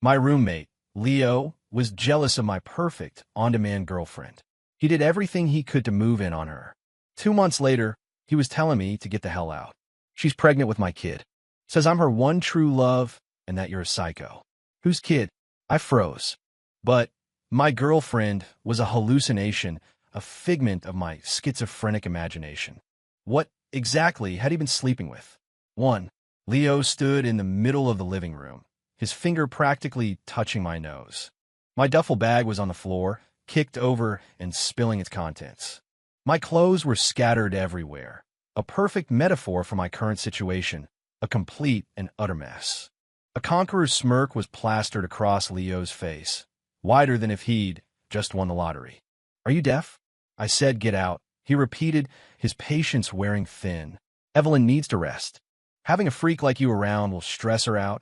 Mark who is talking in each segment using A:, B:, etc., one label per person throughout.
A: My roommate, Leo, was jealous of my perfect, on-demand girlfriend. He did everything he could to move in on her. 2 months later, he was telling me to get the hell out. She's pregnant with my kid. Says I'm her one true love and that you're a psycho. Whose kid? I froze. But my girlfriend was a hallucination, a figment of my schizophrenic imagination. What exactly had he been sleeping with? 1. Leo stood in the middle of the living room, his finger practically touching my nose. My duffel bag was on the floor, kicked over and spilling its contents. My clothes were scattered everywhere, a perfect metaphor for my current situation, a complete and utter mess. A conqueror's smirk was plastered across Leo's face, wider than if he'd just won the lottery. Are you deaf? I said, get out. He repeated, his patience wearing thin. Evelyn needs to rest. Having a freak like you around will stress her out,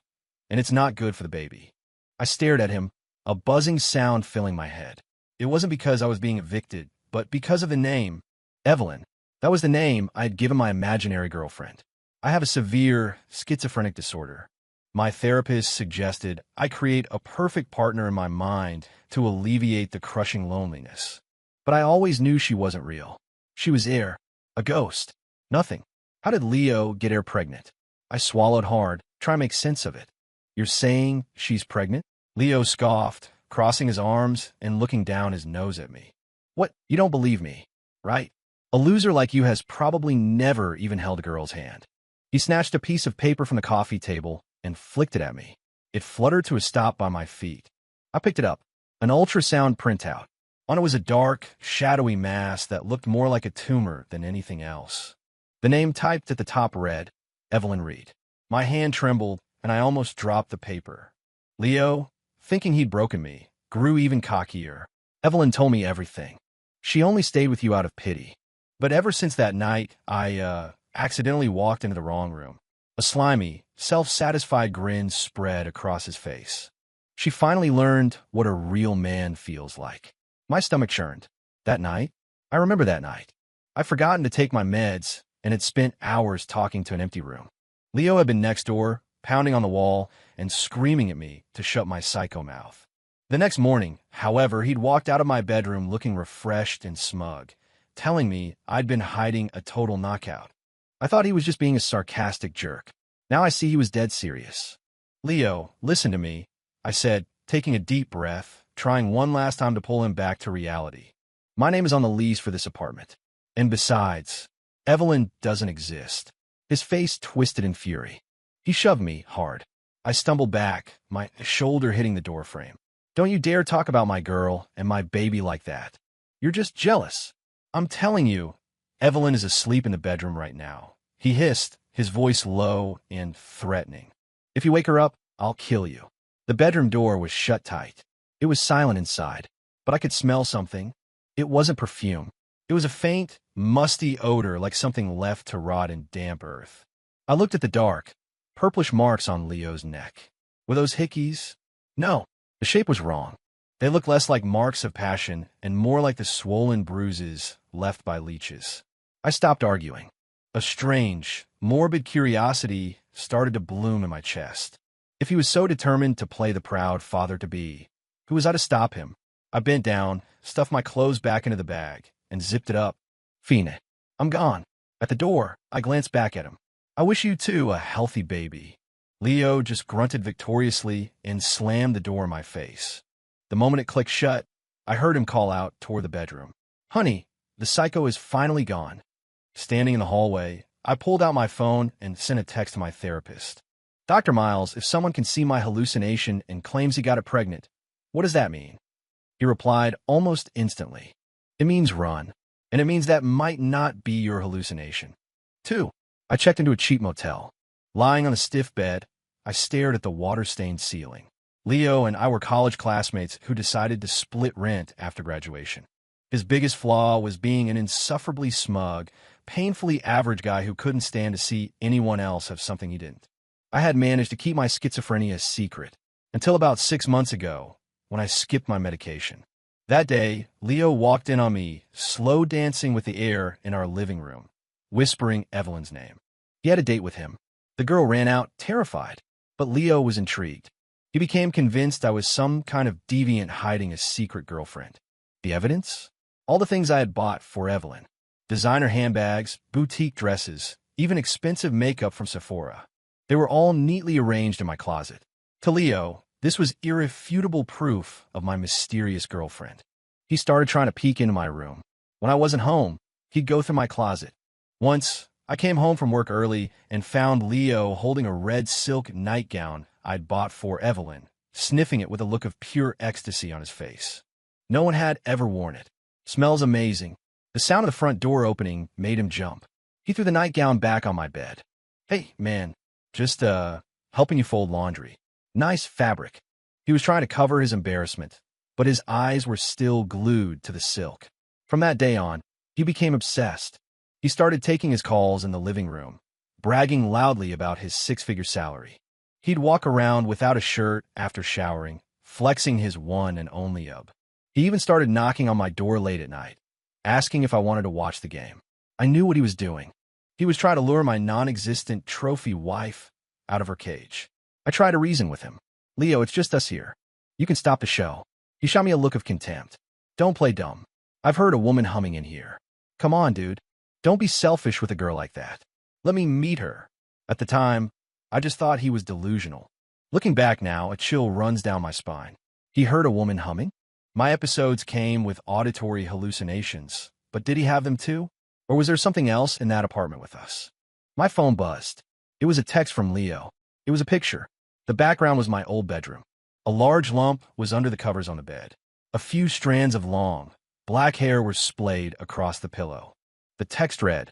A: and it's not good for the baby. I stared at him, a buzzing sound filling my head. It wasn't because I was being evicted, but because of the name, Evelyn. That was the name I had given my imaginary girlfriend. I have a severe schizophrenic disorder. My therapist suggested I create a perfect partner in my mind to alleviate the crushing loneliness. But I always knew she wasn't real. She was air, a ghost, nothing. How did Leo get her pregnant? I swallowed hard, trying to make sense of it. You're saying she's pregnant? Leo scoffed, crossing his arms and looking down his nose at me. What? You don't believe me, right? A loser like you has probably never even held a girl's hand. He snatched a piece of paper from the coffee table and flicked it at me. It fluttered to a stop by my feet. I picked it up, an ultrasound printout. On it was a dark, shadowy mass that looked more like a tumor than anything else. The name typed at the top read, Evelyn Reed. My hand trembled, and I almost dropped the paper. Leo, thinking he'd broken me, grew even cockier. Evelyn told me everything. She only stayed with you out of pity. But ever since that night, I accidentally walked into the wrong room. A slimy, self-satisfied grin spread across his face. She finally learned what a real man feels like. My stomach churned. That night? I remember that night. I'd forgotten to take my meds and had spent hours talking to an empty room. Leo had been next door, pounding on the wall and screaming at me to shut my psycho mouth. The next morning, however, he'd walked out of my bedroom looking refreshed and smug, telling me I'd been hiding a total knockout. I thought he was just being a sarcastic jerk. Now I see he was dead serious. Leo, listen to me, I said, taking a deep breath, trying one last time to pull him back to reality. My name is on the lease for this apartment. And besides, Evelyn doesn't exist. His face twisted in fury. He shoved me hard. I stumbled back, my shoulder hitting the doorframe. Don't you dare talk about my girl and my baby like that. You're just jealous. I'm telling you, Evelyn is asleep in the bedroom right now. He hissed, his voice low and threatening. If you wake her up, I'll kill you. The bedroom door was shut tight. It was silent inside, but I could smell something. It wasn't perfume. It was a faint, musty odor like something left to rot in damp earth. I looked at the dark, purplish marks on Leo's neck. Were those hickeys? No, the shape was wrong. They looked less like marks of passion and more like the swollen bruises left by leeches. I stopped arguing. A strange, morbid curiosity started to bloom in my chest. If he was so determined to play the proud father-to-be, who was I to stop him? I bent down, stuffed my clothes back into the bag, and zipped it up. Fina, I'm gone. At the door, I glanced back at him. I wish you too a healthy baby. Leo just grunted victoriously and slammed the door in my face. The moment it clicked shut, I heard him call out toward the bedroom. Honey, the psycho is finally gone. Standing in the hallway, I pulled out my phone and sent a text to my therapist. Dr. Miles, if someone can see my hallucination and claims he got it pregnant, what does that mean? He replied almost instantly. It means run, and it means that might not be your hallucination. 2. I checked into a cheap motel. Lying on a stiff bed, I stared at the water-stained ceiling. Leo and I were college classmates who decided to split rent after graduation. His biggest flaw was being an insufferably smug, painfully average guy who couldn't stand to see anyone else have something he didn't. I had managed to keep my schizophrenia secret until about 6 months ago when I skipped my medication. That day, Leo walked in on me, slow dancing with the air in our living room, whispering Evelyn's name. He had a date with him. The girl ran out, terrified, but Leo was intrigued. He became convinced I was some kind of deviant hiding a secret girlfriend. The evidence? All the things I had bought for Evelyn. Designer handbags, boutique dresses, even expensive makeup from Sephora. They were all neatly arranged in my closet. To Leo, this was irrefutable proof of my mysterious girlfriend. He started trying to peek into my room. When I wasn't home, he'd go through my closet. Once, I came home from work early and found Leo holding a red silk nightgown I'd bought for Evelyn, sniffing it with a look of pure ecstasy on his face. No one had ever worn it. Smells amazing. The sound of the front door opening made him jump. He threw the nightgown back on my bed. Hey, man, just, helping you fold laundry. Nice fabric. He was trying to cover his embarrassment, but his eyes were still glued to the silk. From that day on, he became obsessed. He started taking his calls in the living room, bragging loudly about his six-figure salary. He'd walk around without a shirt after showering, flexing his one and only ub. He even started knocking on my door late at night, asking if I wanted to watch the game. I knew what he was doing. He was trying to lure my non-existent trophy wife out of her cage. I tried to reason with him. Leo, it's just us here. You can stop the show. He shot me a look of contempt. Don't play dumb. I've heard a woman humming in here. Come on, dude. Don't be selfish with a girl like that. Let me meet her. At the time, I just thought he was delusional. Looking back now, a chill runs down my spine. He heard a woman humming? My episodes came with auditory hallucinations, but did he have them too? Or was there something else in that apartment with us? My phone buzzed. It was a text from Leo. It was a picture. The background was my old bedroom. A large lump was under the covers on the bed. A few strands of long, black hair were splayed across the pillow. The text read,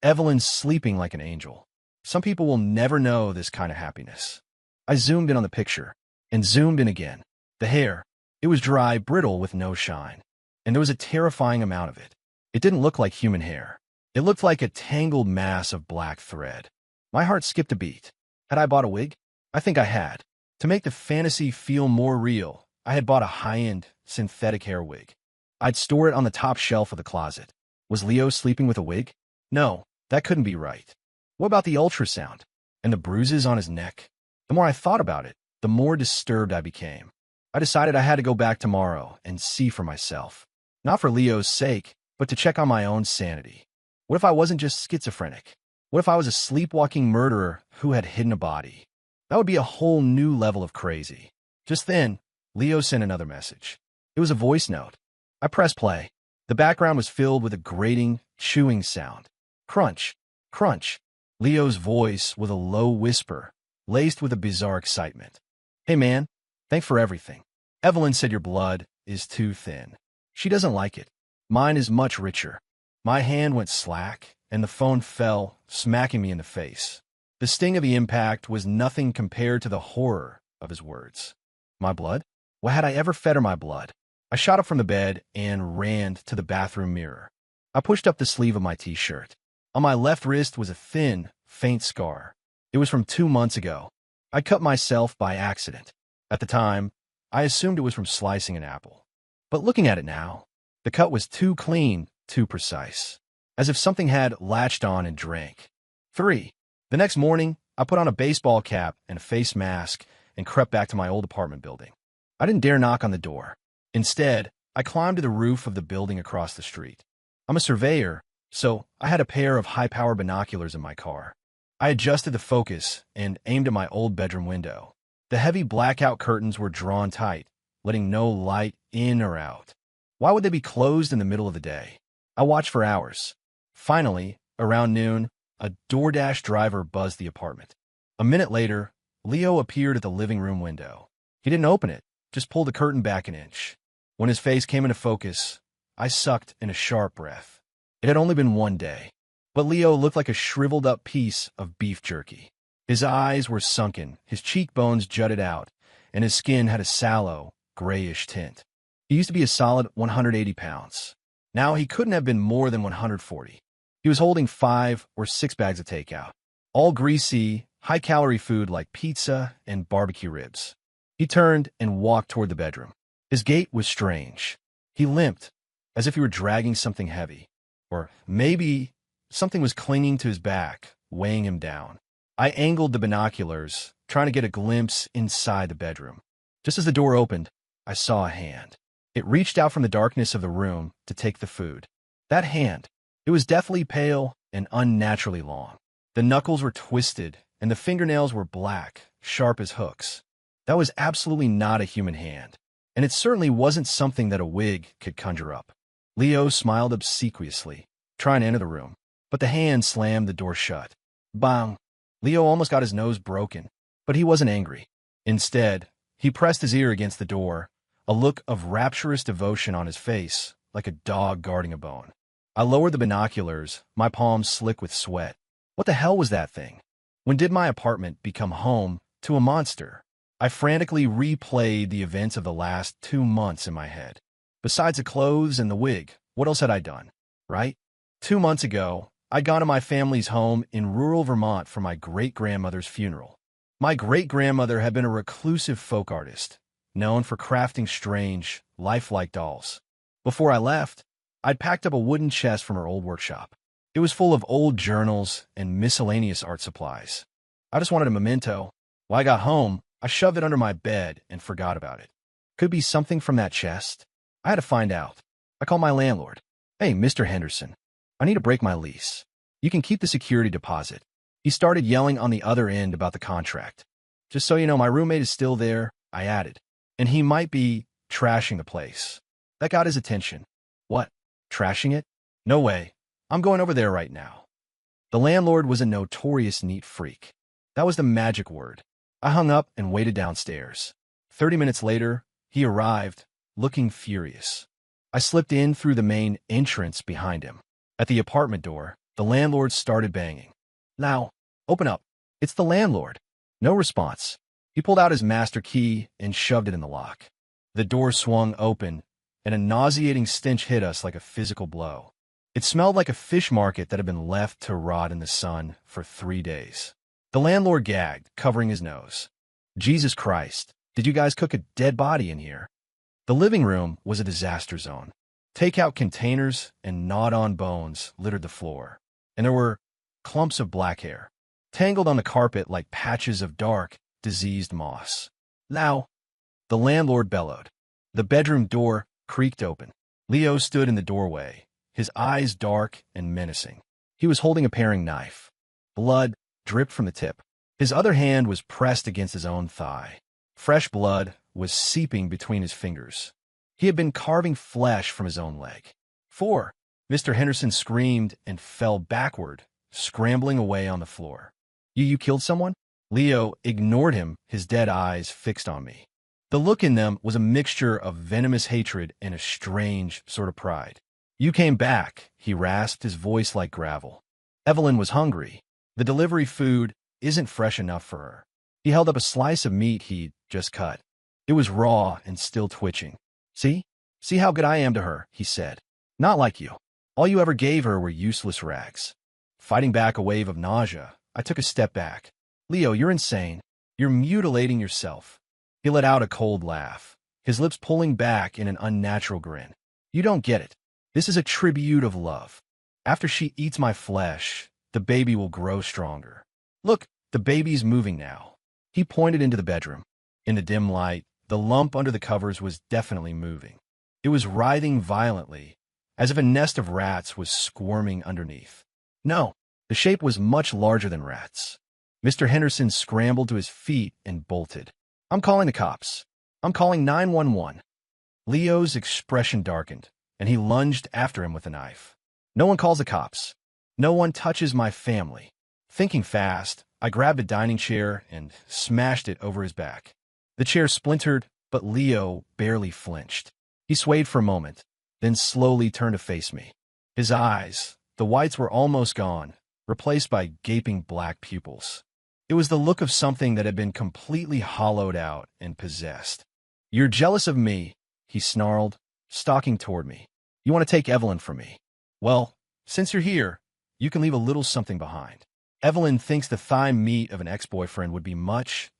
A: Evelyn's sleeping like an angel. Some people will never know this kind of happiness. I zoomed in on the picture, and zoomed in again. The hair. It was dry, brittle, with no shine. And there was a terrifying amount of it. It didn't look like human hair. It looked like a tangled mass of black thread. My heart skipped a beat. Had I bought a wig? I think I had. To make the fantasy feel more real, I had bought a high-end, synthetic hair wig. I'd store it on the top shelf of the closet. Was Leo sleeping with a wig? No, that couldn't be right. What about the ultrasound? And the bruises on his neck? The more I thought about it, the more disturbed I became. I decided I had to go back tomorrow and see for myself. Not for Leo's sake, but to check on my own sanity. What if I wasn't just schizophrenic? What if I was a sleepwalking murderer who had hidden a body? That would be a whole new level of crazy. Just then, Leo sent another message. It was a voice note. I pressed play. The background was filled with a grating, chewing sound. Crunch, crunch. Leo's voice with a low whisper, laced with a bizarre excitement. Hey man, thanks for everything. Evelyn said your blood is too thin. She doesn't like it. Mine is much richer. My hand went slack, and the phone fell, smacking me in the face. The sting of the impact was nothing compared to the horror of his words. My blood? What had I ever fed her my blood? I shot up from the bed and ran to the bathroom mirror. I pushed up the sleeve of my t-shirt. On my left wrist was a thin, faint scar. It was from 2 months ago. I cut myself by accident. At the time, I assumed it was from slicing an apple. But looking at it now, the cut was too clean, too precise. As if something had latched on and drank. 3. The next morning, I put on a baseball cap and a face mask and crept back to my old apartment building. I didn't dare knock on the door. Instead, I climbed to the roof of the building across the street. I'm a surveyor, so I had a pair of high-power binoculars in my car. I adjusted the focus and aimed at my old bedroom window. The heavy blackout curtains were drawn tight, letting no light in or out. Why would they be closed in the middle of the day? I watched for hours. Finally, around noon, a DoorDash driver buzzed the apartment. A minute later, Leo appeared at the living room window. He didn't open it, just pulled the curtain back an inch. When his face came into focus, I sucked in a sharp breath. It had only been 1 day, but Leo looked like a shriveled-up piece of beef jerky. His eyes were sunken, his cheekbones jutted out, and his skin had a sallow, grayish tint. He used to be a solid 180 pounds. Now he couldn't have been more than 140. He was holding 5 or 6 bags of takeout, all greasy, high-calorie food like pizza and barbecue ribs. He turned and walked toward the bedroom. His gait was strange. He limped, as if he were dragging something heavy. Or maybe something was clinging to his back, weighing him down. I angled the binoculars, trying to get a glimpse inside the bedroom. Just as the door opened, I saw a hand. It reached out from the darkness of the room to take the food. That hand, it was deathly pale and unnaturally long. The knuckles were twisted, and the fingernails were black, sharp as hooks. That was absolutely not a human hand, and it certainly wasn't something that a wig could conjure up. Leo smiled obsequiously, trying to enter the room, but the hand slammed the door shut. Bang! Leo almost got his nose broken, but he wasn't angry. Instead, he pressed his ear against the door, a look of rapturous devotion on his face, like a dog guarding a bone. I lowered the binoculars, my palms slick with sweat. What the hell was that thing? When did my apartment become home to a monster? I frantically replayed the events of the last 2 months in my head. Besides the clothes and the wig, what else had I done? Right? 2 months ago, I'd gone to my family's home in rural Vermont for my great-grandmother's funeral. My great-grandmother had been a reclusive folk artist, known for crafting strange, lifelike dolls. Before I left, I'd packed up a wooden chest from her old workshop. It was full of old journals and miscellaneous art supplies. I just wanted a memento. When I got home, I shoved it under my bed and forgot about it. Could be something from that chest. I had to find out. I called my landlord. Hey, Mr. Henderson, I need to break my lease. You can keep the security deposit. He started yelling on the other end about the contract. Just so you know, my roommate is still there, I added, and he might be trashing the place. That got his attention. What? Trashing it? No way. I'm going over there right now. The landlord was a notorious neat freak. That was the magic word. I hung up and waited downstairs. 30 minutes later, he arrived, looking furious. I slipped in through the main entrance behind him. At the apartment door, the landlord started banging. Now, open up. It's the landlord. No response. He pulled out his master key and shoved it in the lock. The door swung open, and a nauseating stench hit us like a physical blow. It smelled like a fish market that had been left to rot in the sun for 3 days. The landlord gagged, covering his nose. Jesus Christ, did you guys cook a dead body in here? The living room was a disaster zone. Takeout containers and gnawed-on bones littered the floor, and there were clumps of black hair, tangled on the carpet like patches of dark, diseased moss. Now, the landlord bellowed. The bedroom door creaked open. Leo stood in the doorway, his eyes dark and menacing. He was holding a paring knife. Blood dripped from the tip. His other hand was pressed against his own thigh. Fresh blood was seeping between his fingers. He had been carving flesh from his own leg. Mr. Henderson screamed and fell backward, scrambling away on the floor. You killed someone? Leo ignored him, his dead eyes fixed on me. The look in them was a mixture of venomous hatred and a strange sort of pride. You came back, he rasped, his voice like gravel. Evelyn was hungry. The delivery food isn't fresh enough for her. He held up a slice of meat he'd just cut. It was raw and still twitching. See how good I am to her, he said. Not like you. All you ever gave her were useless rags. Fighting back a wave of nausea, I took a step back. Leo, you're insane. You're mutilating yourself. He let out a cold laugh, his lips pulling back in an unnatural grin. You don't get it. This is a tribute of love. After she eats my flesh, the baby will grow stronger. Look, the baby's moving now. He pointed into the bedroom. In the dim light, the lump under the covers was definitely moving. It was writhing violently, as if a nest of rats was squirming underneath. No, the shape was much larger than rats. Mr. Henderson scrambled to his feet and bolted. I'm calling the cops. I'm calling 911. Leo's expression darkened, and he lunged after him with a knife. No one calls the cops. No one touches my family. Thinking fast, I grabbed a dining chair and smashed it over his back. The chair splintered, but Leo barely flinched. He swayed for a moment, then slowly turned to face me. His eyes, the whites were almost gone, replaced by gaping black pupils. It was the look of something that had been completely hollowed out and possessed. You're jealous of me, he snarled, stalking toward me. You want to take Evelyn from me. Well, since you're here, you can leave a little something behind. Evelyn thinks the thigh meat of an ex-boyfriend would be much.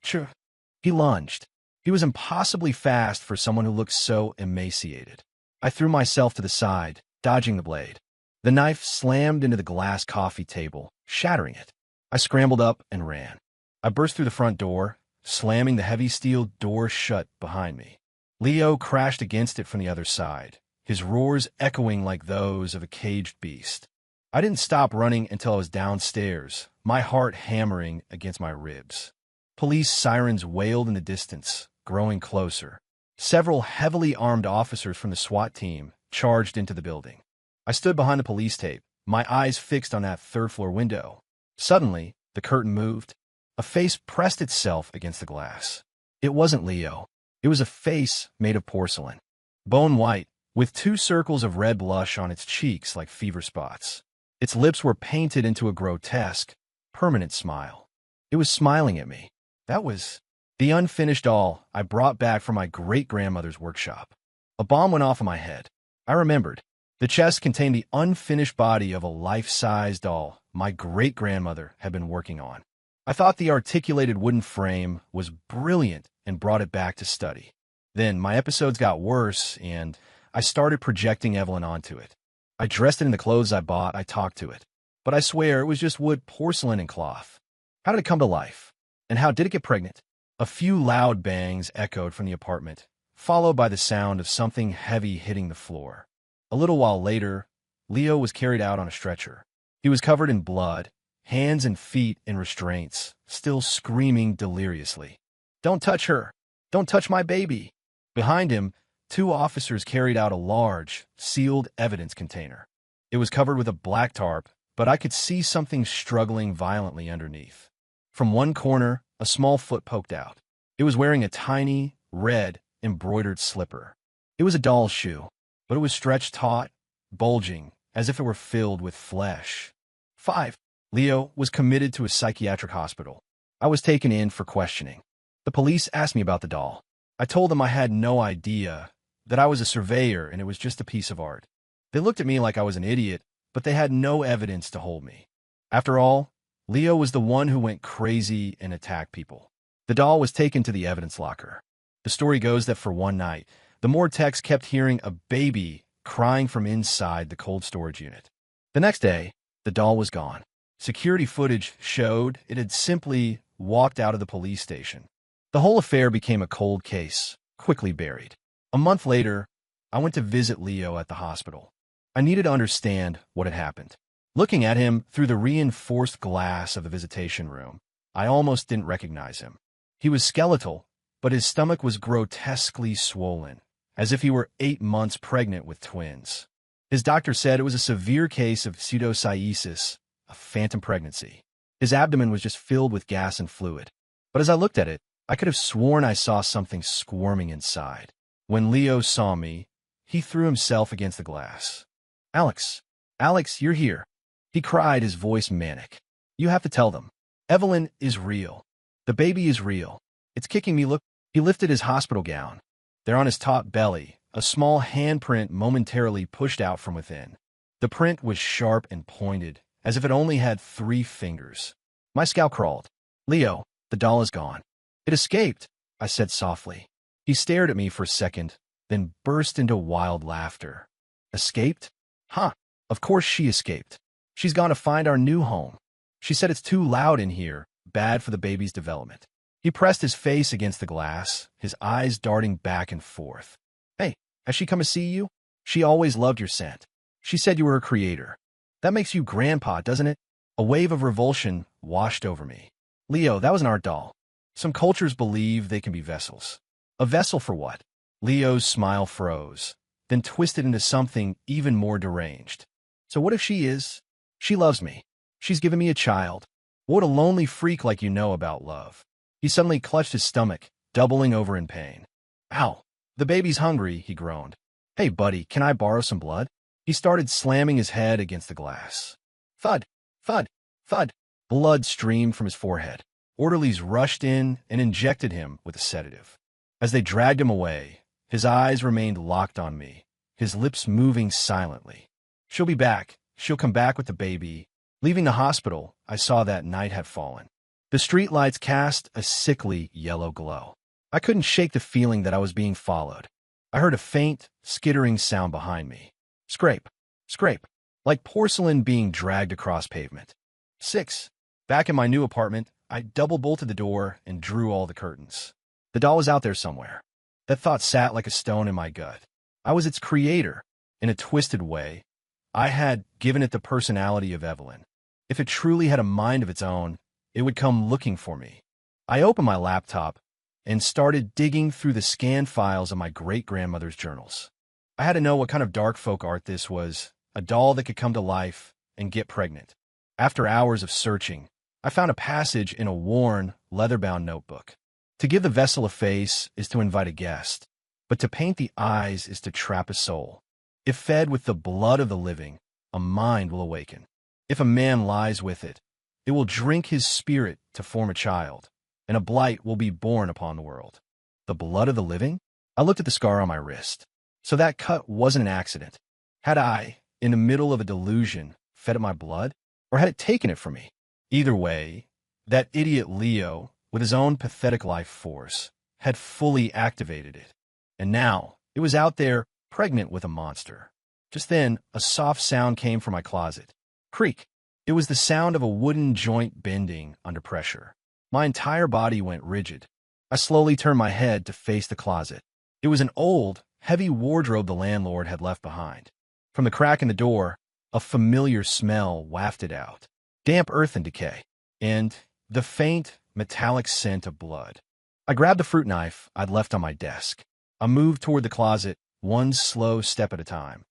A: He lunged. He was impossibly fast for someone who looked so emaciated. I threw myself to the side, dodging the blade. The knife slammed into the glass coffee table, shattering it. I scrambled up and ran. I burst through the front door, slamming the heavy steel door shut behind me. Leo crashed against it from the other side, his roars echoing like those of a caged beast. I didn't stop running until I was downstairs, my heart hammering against my ribs. Police sirens wailed in the distance, growing closer. Several heavily armed officers from the SWAT team charged into the building. I stood behind the police tape, my eyes fixed on that third-floor window. Suddenly, the curtain moved. A face pressed itself against the glass. It wasn't Leo. It was a face made of porcelain, bone white, with 2 circles of red blush on its cheeks like fever spots. Its lips were painted into a grotesque, permanent smile. It was smiling at me. That was the unfinished doll I brought back from my great-grandmother's workshop. A bomb went off in my head. I remembered. The chest contained the unfinished body of a life-size doll my great-grandmother had been working on. I thought the articulated wooden frame was brilliant and brought it back to study. Then my episodes got worse, and I started projecting Evelyn onto it. I dressed it in the clothes I bought, I talked to it. But I swear it was just wood, porcelain, and cloth. How did it come to life? And how did it get pregnant? A few loud bangs echoed from the apartment, followed by the sound of something heavy hitting the floor. A little while later, Leo was carried out on a stretcher. He was covered in blood, hands and feet in restraints, still screaming deliriously. "Don't touch her! Don't touch my baby!" Behind him, 2 officers carried out a large, sealed evidence container. It was covered with a black tarp, but I could see something struggling violently underneath. From one corner, a small foot poked out. It was wearing a tiny, red, embroidered slipper. It was a doll's shoe, but it was stretched taut, bulging, as if it were filled with flesh. 5. Leo was committed to a psychiatric hospital. I was taken in for questioning. The police asked me about the doll. I told them I had no idea, that I was a surveyor and it was just a piece of art. They looked at me like I was an idiot, but they had no evidence to hold me. After all, Leo was the one who went crazy and attacked people. The doll was taken to the evidence locker. The story goes that for one night, the Mortex kept hearing a baby crying from inside the cold storage unit. The next day, the doll was gone. Security footage showed it had simply walked out of the police station. The whole affair became a cold case, quickly buried. A month later, I went to visit Leo at the hospital. I needed to understand what had happened. Looking at him through the reinforced glass of the visitation room, I almost didn't recognize him. He was skeletal, but his stomach was grotesquely swollen, as if he were 8 months pregnant with twins. His doctor said it was a severe case of pseudocyesis, a phantom pregnancy. His abdomen was just filled with gas and fluid. But as I looked at it, I could have sworn I saw something squirming inside. When Leo saw me, he threw himself against the glass. "Alex, Alex, you're here," he cried, his voice manic. "You have to tell them. Evelyn is real. The baby is real. It's kicking me, look." He lifted his hospital gown. There on his taut belly, a small handprint momentarily pushed out from within. The print was sharp and pointed, as if it only had 3 fingers. My scalp crawled. "Leo, the doll is gone." "It escaped," I said softly. He stared at me for a second, then burst into wild laughter. "Escaped? Huh, of course she escaped. She's gone to find our new home. She said it's too loud in here, bad for the baby's development." He pressed his face against the glass, his eyes darting back and forth. "Hey, has she come to see you? She always loved your scent. She said you were a creator. That makes you grandpa, doesn't it?" A wave of revulsion washed over me. "Leo, that was an art doll. Some cultures believe they can be vessels." "A vessel for what?" Leo's smile froze, then twisted into something even more deranged. "So what if she is? She loves me. She's given me a child. What would a lonely freak like you know about love?" He suddenly clutched his stomach, doubling over in pain. "Ow, the baby's hungry," he groaned. "Hey, buddy, can I borrow some blood?" He started slamming his head against the glass. Thud, thud, thud. Blood streamed from his forehead. Orderlies rushed in and injected him with a sedative. As they dragged him away, his eyes remained locked on me, his lips moving silently. "She'll be back. She'll come back with the baby." Leaving the hospital, I saw that night had fallen. The streetlights cast a sickly yellow glow. I couldn't shake the feeling that I was being followed. I heard a faint, skittering sound behind me. Scrape, scrape, like porcelain being dragged across pavement. 6. Back in my new apartment, I double-bolted the door and drew all the curtains. The doll was out there somewhere. That thought sat like a stone in my gut. I was its creator. In a twisted way, I had given it the personality of Evelyn. If it truly had a mind of its own, it would come looking for me. I opened my laptop and started digging through the scanned files of my great-grandmother's journals. I had to know what kind of dark folk art this was, a doll that could come to life and get pregnant. After hours of searching, I found a passage in a worn, leather-bound notebook. To give the vessel a face is to invite a guest, but to paint the eyes is to trap a soul. If fed with the blood of the living, a mind will awaken. If a man lies with it, it will drink his spirit to form a child, and a blight will be born upon the world. The blood of the living? I looked at the scar on my wrist. So that cut wasn't an accident. Had I, in the middle of a delusion, fed it my blood? Or had it taken it from me? Either way, that idiot Leo, with his own pathetic life force, had fully activated it. And now, it was out there, pregnant with a monster. Just then, a soft sound came from my closet. Creak. It was the sound of a wooden joint bending under pressure. My entire body went rigid. I slowly turned my head to face the closet. It was an old, heavy wardrobe the landlord had left behind. From the crack in the door, a familiar smell wafted out. Damp earth and decay. And the faint, metallic scent of blood. I grabbed the fruit knife I'd left on my desk. I moved toward the closet, one slow step at a time.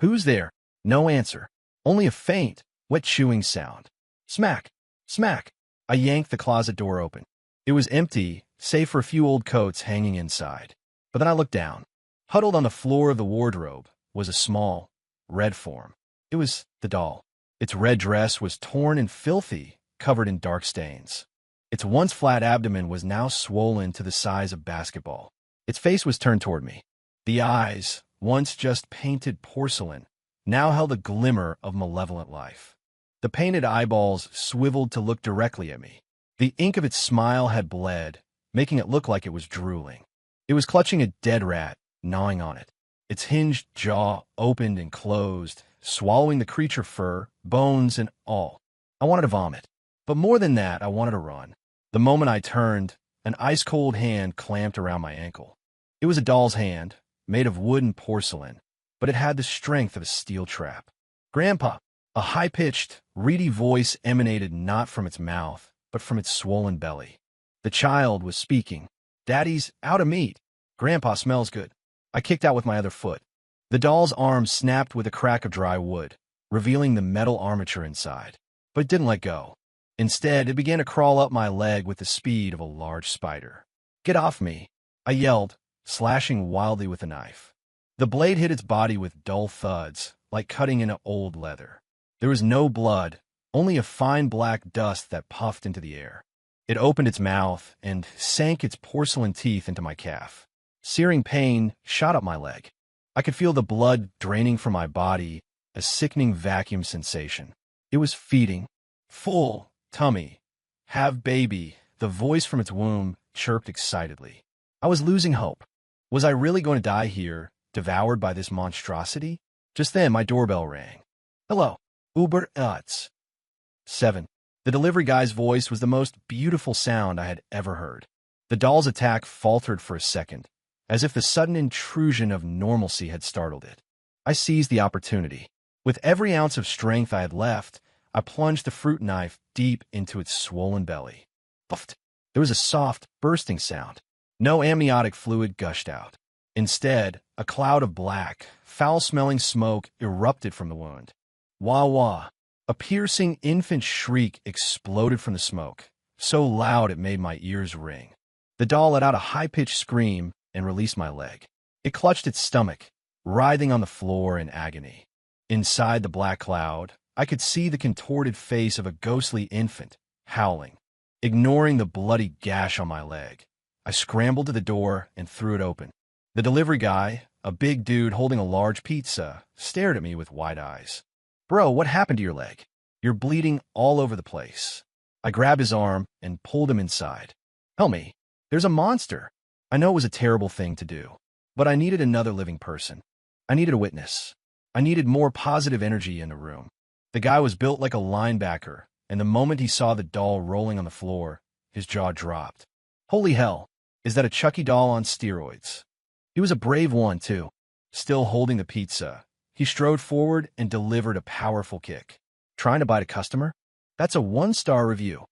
A: Who's there? No answer. Only a faint, wet chewing sound. Smack! Smack! I yanked the closet door open. It was empty, save for a few old coats hanging inside. But then I looked down. Huddled on the floor of the wardrobe was a small, red form. It was the doll. Its red dress was torn and filthy, covered in dark stains. Its once flat abdomen was now swollen to the size of basketball. Its face was turned toward me. The eyes, once just painted porcelain, now held a glimmer of malevolent life. The painted eyeballs swiveled to look directly at me. The ink of its smile had bled, making it look like it was drooling. It was clutching a dead rat, gnawing on it. Its hinged jaw opened and closed, swallowing the creature fur, bones, and all. I wanted to vomit. But more than that, I wanted to run. The moment I turned, an ice-cold hand clamped around my ankle. It was a doll's hand, made of wood and porcelain, but it had the strength of a steel trap. Grandpa! A high-pitched, reedy voice emanated not from its mouth, but from its swollen belly. The child was speaking. Daddy's out of meat. Grandpa smells good. I kicked out with my other foot. The doll's arm snapped with a crack of dry wood, revealing the metal armature inside. But it didn't let go. Instead, it began to crawl up my leg with the speed of a large spider. Get off me! I yelled, slashing wildly with the knife. The blade hit its body with dull thuds, like cutting into old leather. There was no blood, only a fine black dust that puffed into the air. It opened its mouth and sank its porcelain teeth into my calf. Searing pain shot up my leg. I could feel the blood draining from my body, a sickening vacuum sensation. It was feeding. Full. Tummy. Have baby. The voice from its womb chirped excitedly. I was losing hope. Was I really going to die here, devoured by this monstrosity? Just then, my doorbell rang. Hello. Uber Eats. 7. The delivery guy's voice was the most beautiful sound I had ever heard. The doll's attack faltered for a second, as if the sudden intrusion of normalcy had startled it. I seized the opportunity. With every ounce of strength I had left, I plunged the fruit knife deep into its swollen belly. Puffed. There was a soft, bursting sound. No amniotic fluid gushed out. Instead, a cloud of black, foul-smelling smoke erupted from the wound. Wah wah. A piercing infant shriek exploded from the smoke, so loud it made my ears ring. The doll let out a high-pitched scream and released my leg. It clutched its stomach, writhing on the floor in agony. Inside the black cloud, I could see the contorted face of a ghostly infant, howling. Ignoring the bloody gash on my leg, I scrambled to the door and threw it open. The delivery guy, a big dude holding a large pizza, stared at me with wide eyes. Bro, what happened to your leg? You're bleeding all over the place. I grabbed his arm and pulled him inside. Help me. There's a monster. I know it was a terrible thing to do, but I needed another living person. I needed a witness. I needed more positive energy in the room. The guy was built like a linebacker, and the moment he saw the doll rolling on the floor, his jaw dropped. Holy hell, is that a Chucky doll on steroids? He was a brave one, too. Still holding the pizza, he strode forward and delivered a powerful kick. Trying to bite a customer? That's a 1-star review.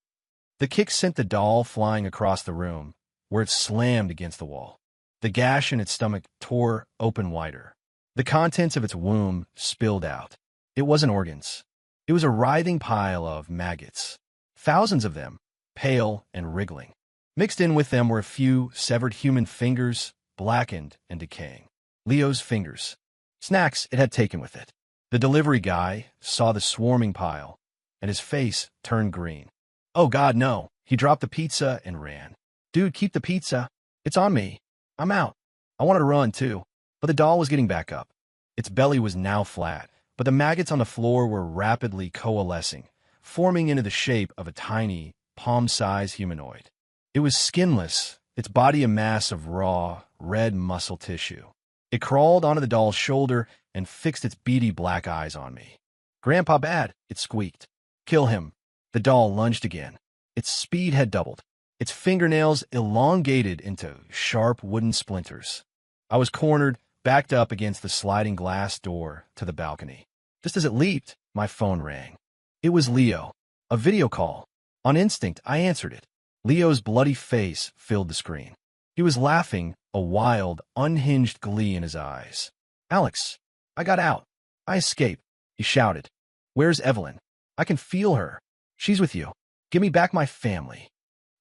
A: The kick sent the doll flying across the room, where it slammed against the wall. The gash in its stomach tore open wider. The contents of its womb spilled out. It wasn't organs. It was a writhing pile of maggots. Thousands of them, pale and wriggling. Mixed in with them were a few severed human fingers, blackened and decaying. Leo's fingers. Snacks it had taken with it. The delivery guy saw the swarming pile, and his face turned green. Oh God, no. He dropped the pizza and ran. Dude, keep the pizza. It's on me. I'm out. I wanted to run, too. But the doll was getting back up. Its belly was now flat, but the maggots on the floor were rapidly coalescing, forming into the shape of a tiny, palm-sized humanoid. It was skinless, its body a mass of raw, red muscle tissue. It crawled onto the doll's shoulder and fixed its beady black eyes on me. Grandpa bad, it squeaked. Kill him. The doll lunged again. Its speed had doubled. Its fingernails elongated into sharp wooden splinters. I was cornered, backed up against the sliding glass door to the balcony. Just as it leaped, my phone rang. It was Leo. A video call. On instinct, I answered it. Leo's bloody face filled the screen. He was laughing, a wild, unhinged glee in his eyes. Alex, I got out. I escaped, he shouted. Where's Evelyn? I can feel her. She's with you. Give me back my family.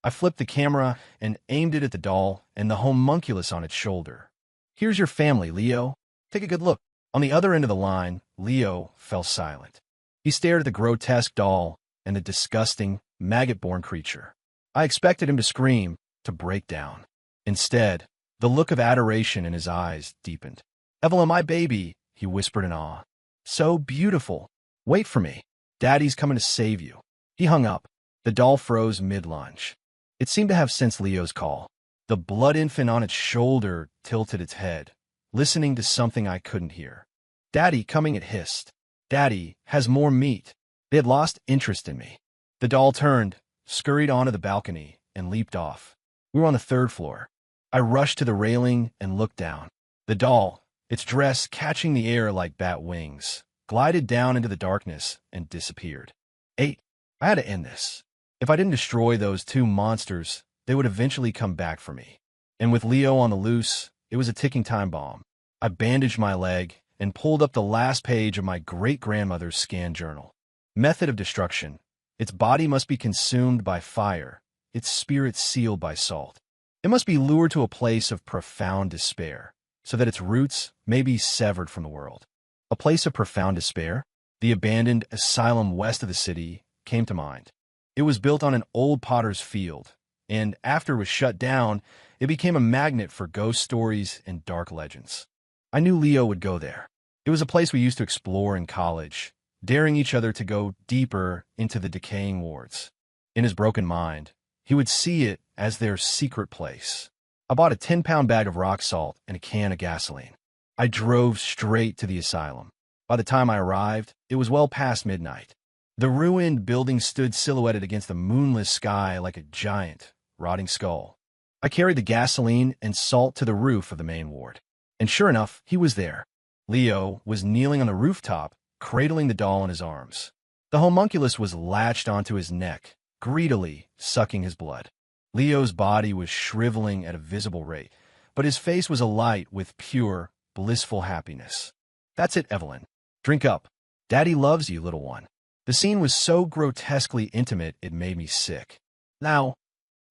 A: I flipped the camera and aimed it at the doll and the homunculus on its shoulder. Here's your family, Leo. Take a good look. On the other end of the line, Leo fell silent. He stared at the grotesque doll and the disgusting, maggot-born creature. I expected him to scream, to break down. Instead, the look of adoration in his eyes deepened. Evelyn, my baby, he whispered in awe. So beautiful. Wait for me. Daddy's coming to save you. He hung up. The doll froze mid-lunge. It seemed to have sensed Leo's call. The blood infant on its shoulder tilted its head, listening to something I couldn't hear. Daddy, coming, it hissed. Daddy has more meat. They had lost interest in me. The doll turned, scurried onto the balcony, and leaped off. We were on the 3rd floor. I rushed to the railing and looked down. The doll, its dress catching the air like bat wings, glided down into the darkness and disappeared. 8. I had to end this. If I didn't destroy those 2 monsters, they would eventually come back for me. And with Leo on the loose, it was a ticking time bomb. I bandaged my leg and pulled up the last page of my great-grandmother's scan journal. Method of destruction. Its body must be consumed by fire, its spirit sealed by salt. It must be lured to a place of profound despair, so that its roots may be severed from the world. A place of profound despair? The abandoned asylum west of the city came to mind. It was built on an old potter's field, and after it was shut down, it became a magnet for ghost stories and dark legends. I knew Leo would go there. It was a place we used to explore in college, daring each other to go deeper into the decaying wards. In his broken mind, he would see it as their secret place. I bought a 10-pound bag of rock salt and a can of gasoline. I drove straight to the asylum. By the time I arrived, it was well past midnight. The ruined building stood silhouetted against the moonless sky like a giant, rotting skull. I carried the gasoline and salt to the roof of the main ward. And sure enough, he was there. Leo was kneeling on the rooftop, cradling the doll in his arms. The homunculus was latched onto his neck, greedily sucking his blood. Leo's body was shriveling at a visible rate, but his face was alight with pure, blissful happiness. That's it, Evelyn. Drink up. Daddy loves you, little one. The scene was so grotesquely intimate it made me sick. Now,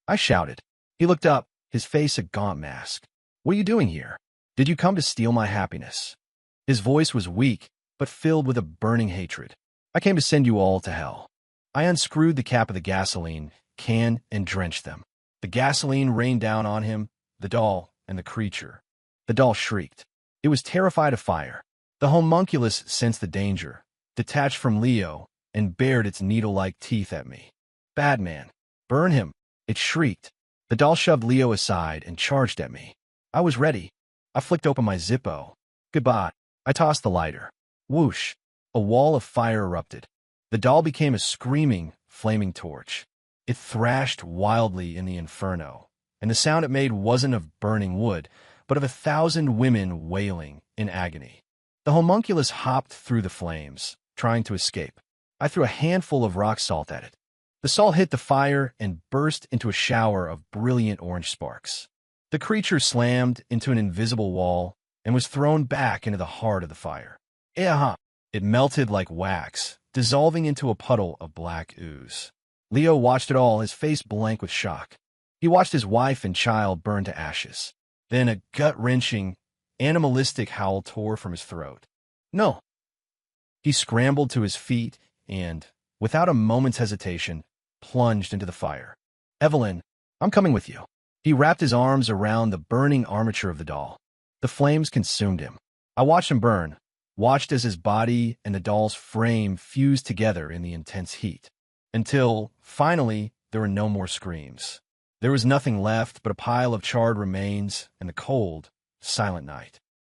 A: I shouted. He looked up, his face a gaunt mask. What are you doing here? Did you come to steal my happiness? His voice was weak, but filled with a burning hatred. I came to send you all to hell. I unscrewed the cap of the gasoline can and drenched them. The gasoline rained down on him, the doll, and the creature. The doll shrieked. It was terrified of fire. The homunculus sensed the danger, detached from Leo, and bared its needle-like teeth at me. Bad man. Burn him. It shrieked. The doll shoved Leo aside and charged at me. I was ready. I flicked open my Zippo. Goodbye. I tossed the lighter. Whoosh. A wall of fire erupted. The doll became a screaming, flaming torch. It thrashed wildly in the inferno, and the sound it made wasn't of burning wood, but of 1,000 women wailing in agony. The homunculus hopped through the flames, trying to escape. I threw a handful of rock salt at it. The salt hit the fire and burst into a shower of brilliant orange sparks. The creature slammed into an invisible wall and was thrown back into the heart of the fire. It melted like wax, dissolving into a puddle of black ooze. Leo watched it all, his face blank with shock. He watched his wife and child burn to ashes. Then a gut-wrenching, animalistic howl tore from his throat. No! He scrambled to his feet and, without a moment's hesitation, plunged into the fire. Evelyn, I'm coming with you. He wrapped his arms around the burning armature of the doll. The flames consumed him. I watched him burn, watched as his body and the doll's frame fused together in the intense heat. Until, finally, there were no more screams. There was nothing left but a pile of charred remains and the cold, silent night.